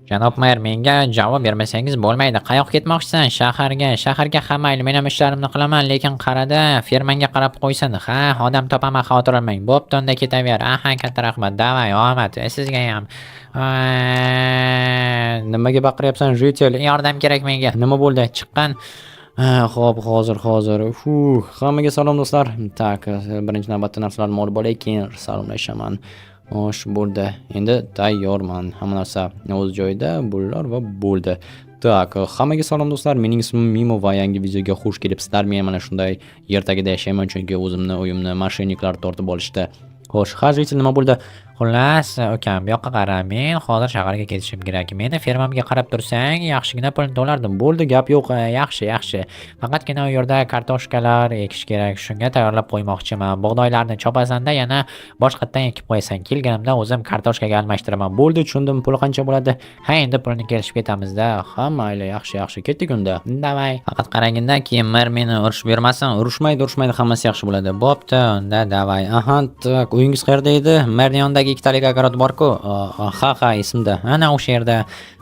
Janob mayor, menga javob bermasangiz bo'lmaydi. Qayoqqa ketmoqchisan? Shaharga ha mayli, men ham ishlarimni qilaman, lekin qarada, fermanga qarab qo'ysin. Ha, odam topaman, xavotir olmang. Bo'pti, unda ketaver. Aha, katta rahmat. Davay, omad. Sizga ham. Nimaga baqiryapsan, Jitel? Yordam kerak menga. Nima bo'ldi? Chiqqan? Xo'p, hozir. Hammaga salom do'stlar. Tak, birinchi navbatda narsalarni olib olay, keyin salomlashaman. Xo'sh, bo'ldi. Endi tayyorman. Hamma narsa o'z joyida, bo'llar va bo'ldi. Tak, hammaga salom do'stlar. Mening ismim Mimo va yangi videoga xush kelibsizlar. Men mana shunday yer tagida yashayman, chunki o'zimni uyimni mashinniklar tortib olishdi. Xo'sh, hajit nima bo'ldi? Xullas, ukam, bu yoqqa qara. Men hozir shaharga ketishim kerak. Meni fermamga qarab tursang, yaxshigina pulni to'lardim. Bo'ldi, gap yo'q. Yaxshi. Faqatgina u yerda kartoshkalar ekish kerak. Shunga tayyorlab qo'ymoqchiman. Bug'doylarni chopasanda yana boshqatdan ekib qo'yasan. Kelganimda o'zim kartoshkaga almashtiraman. Bo'ldi, tushundim. Pul qancha bo'ladi? Ha, endi pulni kelishib ketamiz-da. Ha, mayli, yaxshi. Ketdik unda. Davay. Faqat qaraginda keyin mer meni urishib bermasin. Urushmaydi, hammasi yaxshi bo'ladi. Bo'pti, unda davay. Aha, tak, uyingiz qayerda edi? Merning yonidagi ikkitalik agarot bor-ku. Ha, esimda. Ana o'sha yerda.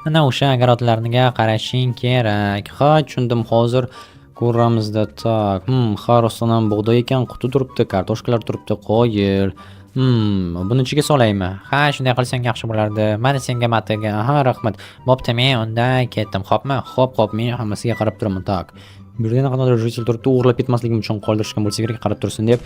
Ana o'sha agarotlarga qarashing kerak. Ha, tushundim. Hozir ko'ramizda. Tak. Ha, rostdan ham bug'doy ekan, quti turibdi, kartoshkalar turibdi, qo'yil. Buni ichiga solaymi? Ha, shunday qilsang yaxshi bo'lardi. Mana senga matiga. Aha, rahmat. Bo'pti, men unda ketdim. Xo'pmi? Xo'p, men hammasiga qarab turaman. Tak. Bu yerda qanaqadir jitil turibdi, o'g'irlab ketmasligim uchun qoldirishgan bo'lsa kerak, qarab tursin deb.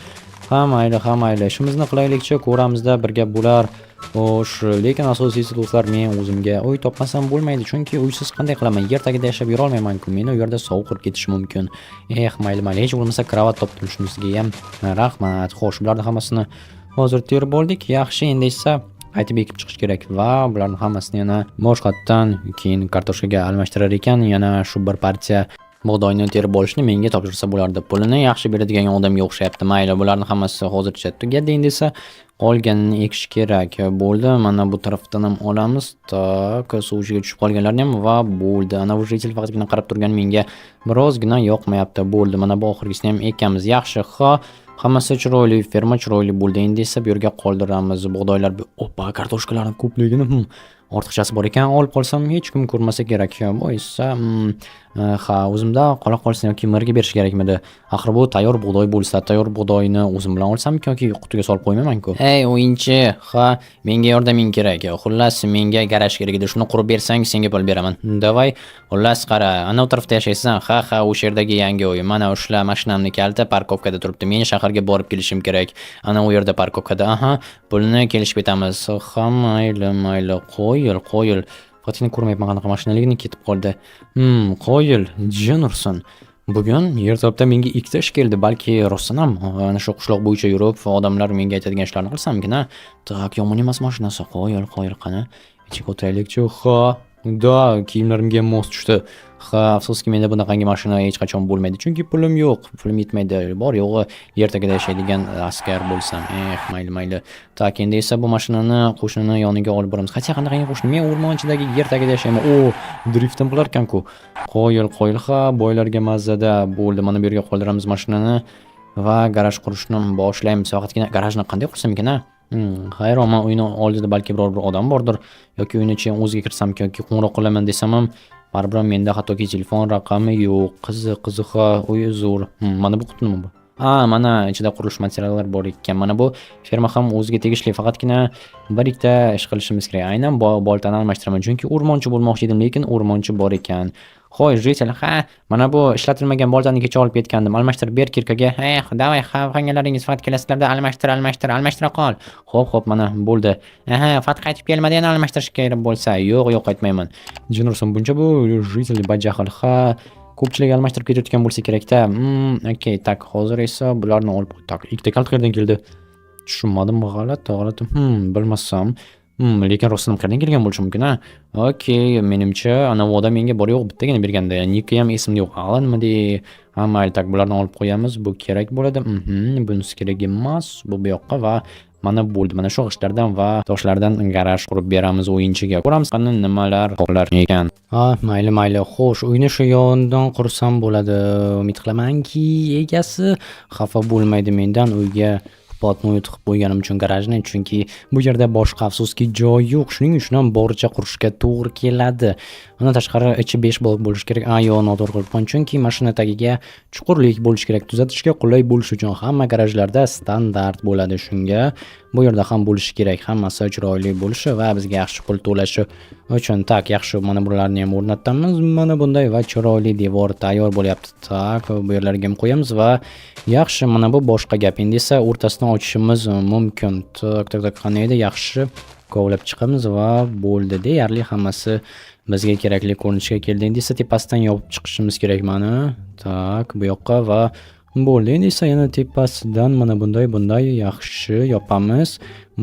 Ha, mayli. Ishimizni qilaylikchi, ko'ramizda bir gap bo'lar. Xo'sh, lekin asosiysi do'stlar, men o'zimga uy topmasam bo'lmaydi, chunki uysiz qanday qilaman? Yer tagida yashab yura olmayman-ku. Meni u yerda sovuq qilib ketishi mumkin. Mayli. Hech bo'lmasa kravat topdim, shunisiga ham rahmat. Xo'sh, bularning hammasini hozir terib oldik. Yaxshi, endi esa qaytib ekib chiqish kerak va bularning hammasini yana boshqatdan keyin kartoshkaga almashtirar ekan. Yana shu bir partiya bug'doyni terib olishni menga topshirsa bo'lardi. Pulini yaxshi beradigan odamga o'xshayapti. Mayli, bularning hammasi hozircha tugadi. Endi esa qolganini ekish kerak. Bo'ldi, mana bu tarafdan ham olamiz. Tak, suv ichiga tushib qolganlarni ham va bo'ldi. Ana bu jitil faqatgina qarab turgan menga birozgina yoqmayapti. Bo'ldi, mana bu oxirgisini ham ekamiz. Yaxshi, hammasi chiroyli, ferma chiroyli bo'ldi. Endi esa bu yerga qoldiramiz. Bug'doylar, kartoshkalarning ko'pligini ortiqchasi bor ekan, olib qolsam hech kim ko'rmasa kerak. Bu esa o'zimda qola qolsin yoki mirga berish kerakmidi? Axir bu tayyor bug'doy bo'lsa, tayyor bug'doyni o'zim bilan olsam yoki qutiga solib qo'ymayman-ku. Ey, o'yinchi, menga yordaming kerak. Xullas, menga garaj kerak edi. Shuni qurib bersang, senga pul beraman. Davay. Xullas, qara, ana u tarafda yashaysan. O'sha yerdagi yangi uy. Mana o'sha mashinamni kalta parkovkada turibdi. Men shaharga borib kelishim kerak. Ana u yerda parkovkada. Pulni kelishib ketamiz. Mayli. Qo'yil. Faqatgina ko'rmayapman qanaqa mashinaligini, ketib qoldi. Qo'yil, jin ursin. Bugun yertopda menga ikkita ish keldi. Balki rostdan ham ana shu qishloq bo'yicha yurib, odamlar menga aytadigan ishlarni qilsamgina. Tak, yomon emas mashinasi. Qo'yil, qani. Ichiga o'tiraylikchi. Kiyimlarimga mos tushdi. Afsuski menda bunaqangi mashina hech qachon bo'lmaydi, chunki pulim yo'q. Pulim yetmaydi. Bor yo'g'i yer tagida yashaydigan askar bo'lsam. Mayli. Tak, endi esa bu mashinani qo'shnini yoniga olib boramiz. Qanday qo'shni? Men o'rmonchidagi yer tagida yashayman. Driftim qilar ekan-ku. Qo'yil. Boylarga mazzada. Bo'ldi, mana bu yerga qoldiramiz mashinani va garaj qurishni boshlaymiz. Faqatgina garajni qanday qursam ekan? Hayronman, uyni oldida balki biror bir odam bordir yoki uyni ichiga o'ziga kirsam yoki qo'ng'iroq qilaman desam ham baribir menda hattoki telefon raqami yo'q. Qiziq, uy zo'r. Mana bu quti nima bu? Mana ichida qurilish materiallari bor ekan. Mana bu ferma ham o'ziga tegishli. Faqatgina bir ikkita ish qilishimiz kerak. Aynan boltani almashtiraman, chunki o'rmonchi bo'lmoqchi edim, lekin o'rmonchi bor ekan. Xo'sh, jitel, mana bu ishlatilmagan boltani kecha olib ketgandim. Almashtirib ber kirkaga. Davay, qangalaringiz faqat kelasizlarda almashtira qol. Xo'p, mana bo'ldi. Faqat qaytib kelmadi, yana almashtirish kerak bo'lsa. Yo'q, qaytmayman. Jin ursin, buncha bu jitel bajahl. Ko'pchilik almashtirib ketayotgan bo'lsa kerak-da. Okey, tak, hozir esa bularni olib tak. Ikkita kalt qayerdan keldi? Tushunmadim, g'alati. Bilmasam. Lekin rostdan qayerdan kelgan bo'lishi mumkin, Okey, menimcha ana bu odam menga bor yo'q bittagina berganda. Niki ham esimda yo'q. Mayli, tak, bularni olib qo'yamiz. Bu kerak bo'ladi. Bunisi kerak emas. Bu yoqqa va mana bo'ldi. Mana shu g'ishtlardan va toshlardan garaj qurib beramiz o'yinchiga. Ko'ramiz qani nimalar qo'lar ekan. Mayli. Xo'sh, uyni shu yondan qursam bo'ladi. Umid qilamanki, egasi xafa bo'lmaydi mendan uyga potni uyutib qo'yganim uchun garajni, chunki bu yerda boshqa afsuski joy yo'q. Shuning uchun ham boricha qurishga to'g'ri keladi. Undan tashqari ichi 5 blok bo'lishi kerak. Yo, noto'g'ri qilibman, chunki mashina tagiga chuqurlik bo'lishi kerak. Tuzatishga qulay bo'lishi uchun hamma garajlarda standart bo'ladi. Shunga bu yerda ham bo'lishi kerak. Hammasi chiroyli bo'lishi va bizga yaxshi pul to'lashi uchun. Tak, yaxshi, mana bularni ham o'rnatamiz. Mana bunday va chiroyli devor tayyor bo'lyapti. Tak, bu yerlarga ham qo'yamiz va yaxshi, mana bu boshqa gap. Endi esa o'rtasidan ochishimiz mumkin. Tak, qani edi? Yaxshi. Kovlab chiqamiz va bo'ldi. Deyarli hammasi bizga kerakli ko'rinishga keldi. Endi esa tepasidan yopib chiqishimiz kerak mana. Tak, bu yoqqa va bo'ldi. Endi esa yana tepasidan mana bunday yaxshi yopamiz.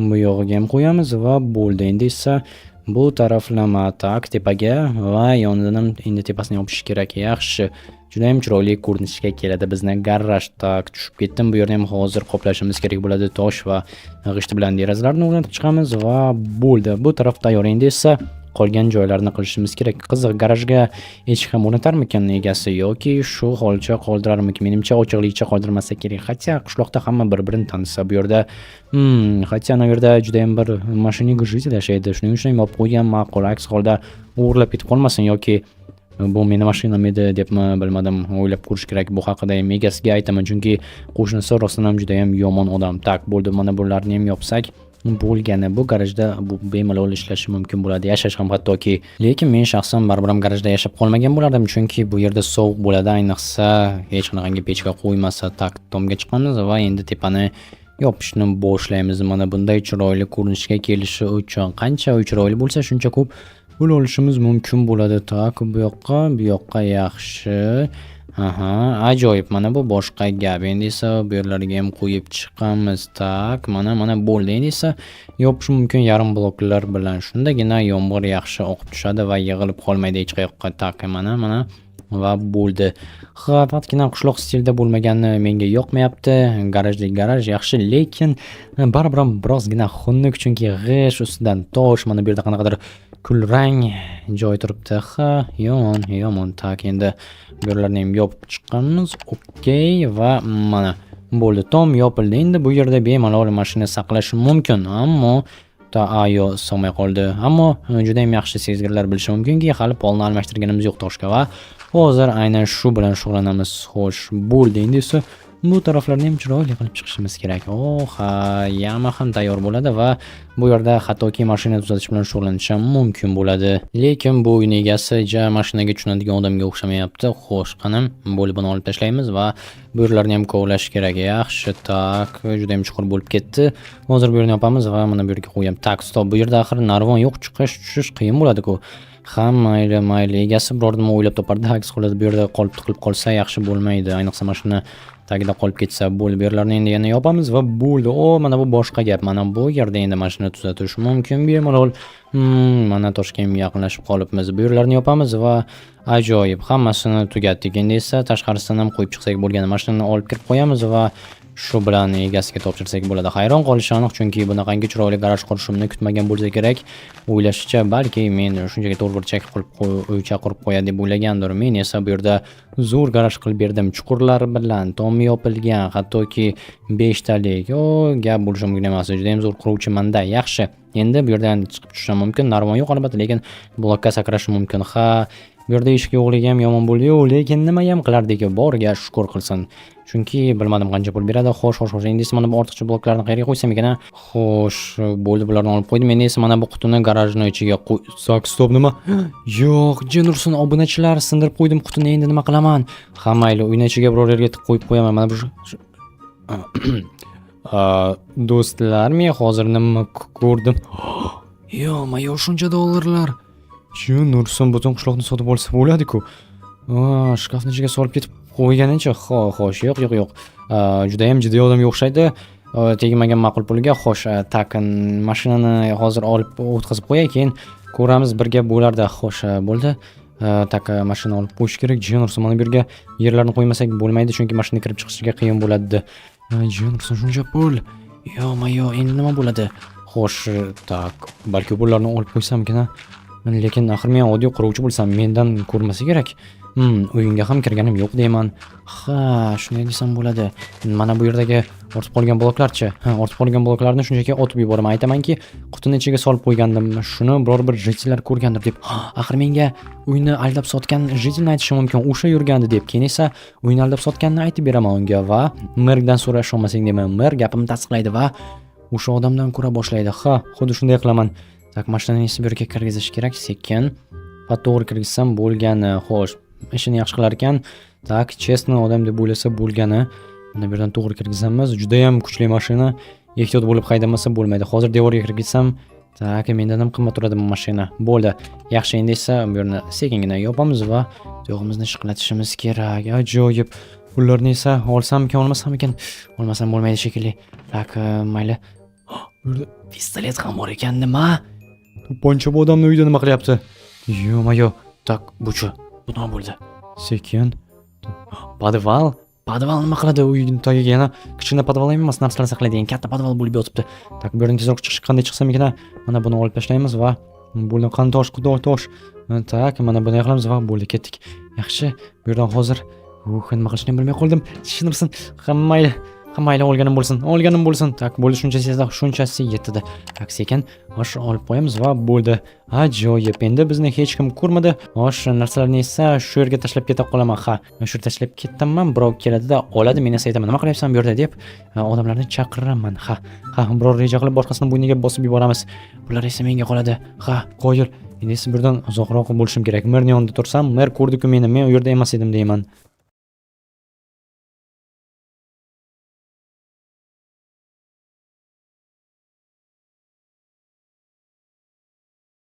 Bu yog'iga ham qo'yamiz va bo'ldi. Endi esa bu taraflama tak tepaga va yonidan ham endi tepasini yopish kerak. Yaxshi. Juda ham chiroyli ko'rinishga keladi bizni garaj. Tak, tushib ketdim. Bu yerni ham hozir qoplashimiz kerak bo'ladi. Tosh va g'isht bilan derazalarni o'rnatib chiqamiz va bo'ldi. Bu taraf tayyor. Endi esa qolgan joylarni qilishimiz kerak. Qiziq, garajga eshik ham o'rnatarmikan egasi yoki shu holcha qoldirarmikan? Menimcha ochiqlikcha qoldirmasa kerak. Hatto qishloqda hamma bir-birini tanisa bu yerda. Hatto ana yerda juda ham bir mashinik jitel yashaydi. Shuning uchun ham olib qo'ygan ma'qul. Aks holda o'g'irlab ketib qolmasin yoki bu meni mashinam edi debmi bilmadim. O'ylab ko'rish kerak bu haqida ham egasiga aytaman, chunki qo'shnisi rostdan ham juda ham yomon odam. Tak, bo'ldi. Mana bularni ham yopsak bo'lgani. Bu garajda bu bemalol ishlashi mumkin bo'ladi, yashash ham hattoki. Lekin men shaxsan baribir ham garajda yashab qolmagan bo'lardim, chunki bu yerda sovuq bo'ladi, ayniqsa hech qanaqangi pechka qo'ymasa. Tak, tomga chiqamiz va endi tepani yopishni boshlaymiz. Mana bunday chiroyli ko'rinishga kelishi uchun qancha chiroyli bo'lsa, shuncha ko'p pul olishimiz mumkin bo'ladi. Tak, bu yoqqa yaxshi. Ajoyib. Mana bu boshqa gap. Endi esa bu yerlarga ham qo'yib chiqamiz. Tak, mana bo'ldi. Endi esa yopish mumkin yarim bloklar bilan. Shundagina yomg'ir yaxshi oqib tushadi va yig'ilib qolmaydi hech qayoqqa. Tak, mana va bo'ldi. Faqatgina qishloq stilida bo'lmagani menga yoqmayapti. Garajdek garaj yaxshi, lekin baribir ham birozgina xunuk, chunki g'ish ustidan tosh. Mana bu yerda qanaqadir kulrang joy turibdi. Yomon. Tak, endi bu yerlarni ham yopib chiqqanmiz. Okey, va mana bo'ldi. Tom yopildi. Endi bu yerda bemalol mashina saqlash mumkin, ammo solmay qoldi. Ammo juda ham yaxshi sezgirlar bilishi mumkinki, hali polni almashtirganimiz yo'q toshga va hozir aynan shu bilan shug'ullanamiz. Xo'sh, bo'ldi. Endi esa bu taraflarni ham chiroyli qilib chiqishimiz kerak. Yama ham tayyor bo'ladi va bu yerda hattoki mashina tuzatish bilan shug'ullanish ham mumkin bo'ladi. Lekin bu uy egasi mashinaga tushunadigan odamga o'xshamayapti. Xo'sh, qani, bo'lib buni olib tashlaymiz va bu yerlarni ham kovlash kerak. Yaxshi. Tak, juda ham chuqur bo'lib ketdi. Hozir bu yerni yopamiz va mana bu yerga qo'yamiz. Tak, stop. Bu yerda axir narvon yo'q, tushish qiyin bo'ladi-ku. Mayli, egasi biror nima o'ylab topardi. Aks holda bu yerda qolib tiqilib qolsa yaxshi bo'lmaydi. Ayniqsa mashina tagida qolib ketsa. Bo'ldi. Bu yerlarni endi yana yopamiz va bo'ldi. Mana bu boshqa gap. Mana bu yerda endi mashina tuzatish mumkin bemalol. Mana toshga ham yaqinlashib qolibmiz. Bu yerlarni yopamiz va ajoyib, hammasini tugatdik. Endi esa tashqarisidan ham qo'yib chiqsak bo'lgan. Mashinani olib kirib qo'yamiz va shu bilan egasiga topshirsak bo'ladi. Hayron qolishi aniq, chunki bunaqangi chiroyli garaj qurishimni kutmagan bo'lsa kerak. O'ylashicha balki men shunchaki to'rtburchak qilib uycha qurib qo'yadi deb o'ylagandir. Men esa bu yerda zo'r garaj qilib berdim. Chuqurlar bilan tom yopilgan, hattoki 5 talik. Gap bo'lishi mumkin emas. Juda ham zo'r quruvchiman-da. Yaxshi. Endi bu yerdan chiqib tushishim mumkin. Narvon yo'q albatta, lekin blokka sakrashim mumkin. Bu yerda eshik yo'qligi ham yomon bo'ldi-yu, lekin nima ham qilardik, boriga shukr qilsin. Chunki bilmadim qancha pul beradi. Xo'sh. Endi esa mana bu ortiqcha bloklarni qayerga qo'ysam ekan? Xo'sh, bo'ldi, bularni olib qo'ydim. Endi esa mana bu qutini garajning ichiga qo'ysak, stop, nima? Yo'q, jin ursin, obunachilar, sindirib qo'ydim qutini. Endi nima qilaman? Mayli, uyning ichiga biror yerga tiqib qo'yib qo'yaman. Mana bu do'stlar, men hozir nima ko'rdim? Yo, shuncha dollarlar. Jin ursin, butun qishloqni sotib olsa bo'ladi-ku. Shkafning ichiga solib ketib qo'yganicha. Xo'sh, yo'q. Juda ham jiddiy odamga o'xshaydi. Tegmagan ma'qul pulga. Xo'sh, takin mashinani hozir olib o'tkazib qo'yay, keyin ko'ramiz, birga bo'larda. Xo'sh, bo'ldi. Tak, mashina olib qo'yish kerak. Jin ursin, mana bu yerga yerlarni qo'ymasak bo'lmaydi, chunki mashina kirib chiqishiga qiyin bo'ladi. Jin ursin, shuncha pul. Endi nima bo'ladi? Xo'sh, tak, balki pullarni olib qo'ysamkin. Lekin axir men oddiy quruvchi bo'lsam, mendan ko'rmasa kerak. Uyingga ham kirganim yo'q deyman. Shunday desam bo'ladi. Mana bu yerdagi Ortib qolgan bloklarchi? Ortib qolgan bloklarni shunchaki otib yuboraman. Aytamanki, qutini ichiga solib qo'ygandim. Shuni biror bir jitellar ko'rgandir deb. Axir menga uyni aldab sotgan jitelni aytishi mumkin. O'sha yurgandi deb. Keyin esa uyni aldab sotganini aytib beraman unga va merdan so'rash olmasang deyman. Mer gapimni tasdiqlaydi va o'sha odamdan ko'ra boshlaydi. Xuddi shunday qilaman. Tak, mashinani esa bu yerga kirgizish kerak, sekin. To'g'ri kirgizsam bo'lgani. Xo'sh, ishini yaxshi qilar ekan. Tak, chestni odam deb o'ylasa bo'lgani. Mana bu yerdan to'g'ri kirgizamiz. Juda ham kuchli mashina. Ehtiyot bo'lib haydamasa bo'lmaydi. Hozir devorga kirgizsam, tak, mendan ham qimmat turadi bu mashina. Bo'ldi. Yaxshi, endi esa bu yerni sekingina yopamiz va tuyog'imizni ishqalatishimiz kerak. Ajoyib. Pullarni esa olsammikan, olmasammikan? Olmasam bo'lmaydi shekilli. Tak, mayli. Bu yerda pistolet ham bor ekan, nima? To'pponcha bu odamni uyda nima qilyapti? Yo-mayo. Tak, buchi. Bu nima bo'ldi? Sekin. Podval nima qiladi? Uyning tagiga yana kichkina podval emas, narsalar saqlaydigan katta podval bo'lib yotibdi. Tak, bu yerdan tezroq chiqish qanday chiqsam ekan? Mana buni olib tashlaymiz va bo'ldi, qantosh, tosh. Tak, mana buni qilamiz va bo'ldi, ketdik. Yaxshi, bu yerdan hozir nima qilishni bilmay qoldim. Tushunirsin. Mayli, olganim bo'lsin. Tak, bo'ldi, shunchasi yetdi. Tak, sekin osh olib qo'yamiz va bo'ldi. Ajoyib. Endi bizni hech kim ko'rmadi. Osh narsalarni esa shu yerga tashlab keta qolaman. Men shu tashlab ketaman, birov keladida oladi, men esa aytaman, nima qilyapsan bu yerda deb odamlarni chaqiraman. Biror reja qilib boshqasini bo'yniga bosib yuboramiz. Bular esa menga qoladi. Qo'yil. Endi esa bu yerdan uzoqroq bo'lishim kerak. Merni yonida tursam, mer ko'rdi-ku meni, men u yerda emas edim deyman.